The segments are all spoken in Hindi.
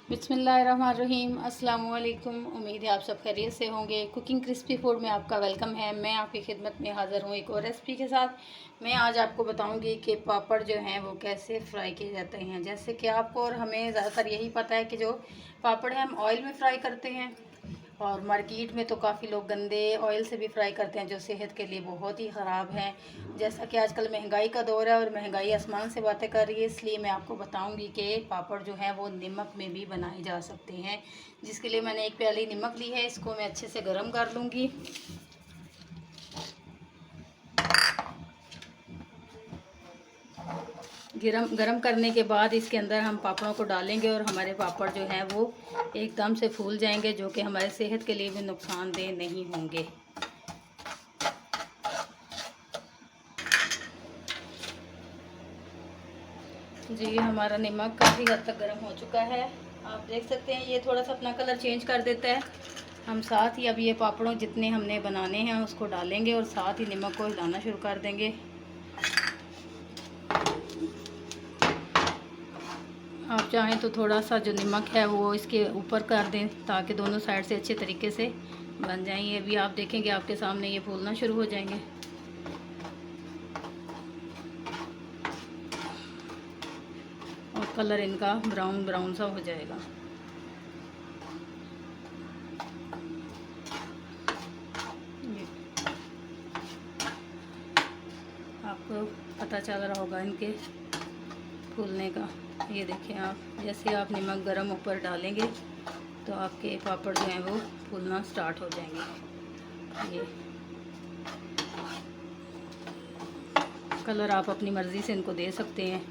बिस्मिल्लाहिर्रहमानिर्रहीम। अस्सलाम वालेकुम। उम्मीद है आप सब खैरियत से होंगे। कुकिंग क्रिस्पी फूड में आपका वेलकम है। मैं आपकी खिदमत में हाज़िर हूँ एक और रेसिपी के साथ। मैं आज आपको बताऊंगी कि पापड़ जो हैं वो कैसे फ्राई किए जाते हैं। जैसे कि आपको और हमें ज़्यादातर यही पता है कि जो पापड़ हैं हम ऑयल में फ्राई करते हैं, और मार्केट में तो काफ़ी लोग गंदे ऑयल से भी फ्राई करते हैं जो सेहत के लिए बहुत ही ख़राब है। जैसा कि आजकल महंगाई का दौर है और महंगाई आसमान से बातें कर रही है, इसलिए मैं आपको बताऊंगी कि पापड़ जो है वो नमक में भी बनाए जा सकते हैं। जिसके लिए मैंने एक प्याली नमक ली है, इसको मैं अच्छे से गर्म कर लूँगी। गरम करने के बाद इसके अंदर हम पापड़ों को डालेंगे और हमारे पापड़ जो हैं वो एकदम से फूल जाएंगे, जो कि हमारे सेहत के लिए भी नुकसानदेह नहीं होंगे। जी, हमारा नमक काफ़ी हद तक गर्म हो चुका है। आप देख सकते हैं ये थोड़ा सा अपना कलर चेंज कर देता है। हम साथ ही अब ये पापड़ों जितने हमने बनाने हैं उसको डालेंगे और साथ ही नमक को हिलाना शुरू कर देंगे। आप चाहें तो थोड़ा सा जो नमक है वो इसके ऊपर कर दें ताकि दोनों साइड से अच्छे तरीके से बन जाएं। ये भी आप देखेंगे आपके सामने ये फूलना शुरू हो जाएंगे और कलर इनका ब्राउन ब्राउन सा हो जाएगा। आपको पता चल रहा होगा इनके फूलने का। ये देखें आप, जैसे आप नमक गरम ऊपर डालेंगे तो आपके पापड़ जो हैं वो फूलना स्टार्ट हो जाएंगे। ये कलर आप अपनी मर्ज़ी से इनको दे सकते हैं।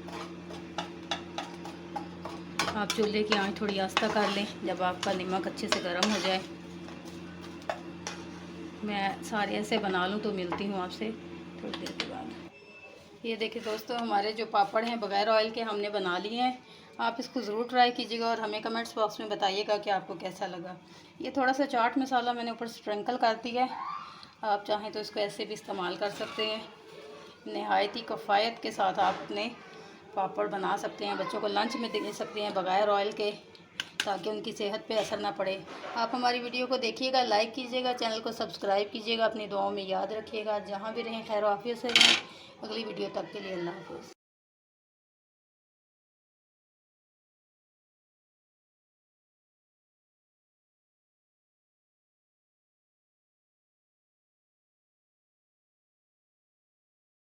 आप चूल्हे की आंच थोड़ी आस्था कर लें जब आपका नमक अच्छे से गर्म हो जाए। मैं सारे ऐसे बना लूँ तो मिलती हूँ आपसे थोड़ी देर के बाद। ये देखिए दोस्तों, हमारे जो पापड़ हैं बग़ैर ऑयल के हमने बना लिए हैं। आप इसको ज़रूर ट्राई कीजिएगा और हमें कमेंट्स बॉक्स में बताइएगा कि आपको कैसा लगा। ये थोड़ा सा चाट मसाला मैंने ऊपर स्प्रिंकल कर दिया है। आप चाहें तो इसको ऐसे भी इस्तेमाल कर सकते हैं। नहायत ही किफ़ायत के साथ आप अपने पापड़ बना सकते हैं, बच्चों को लंच में दे सकते हैं बग़ैर ऑयल के, ताकि उनकी सेहत पे असर ना पड़े। आप हमारी वीडियो को देखिएगा, लाइक कीजिएगा, चैनल को सब्सक्राइब कीजिएगा, अपनी दुआओं में याद रखिएगा। जहाँ भी रहें खैर आफियत से रहें। अगली वीडियो तक के लिए अल्लाह हाफ़िज़।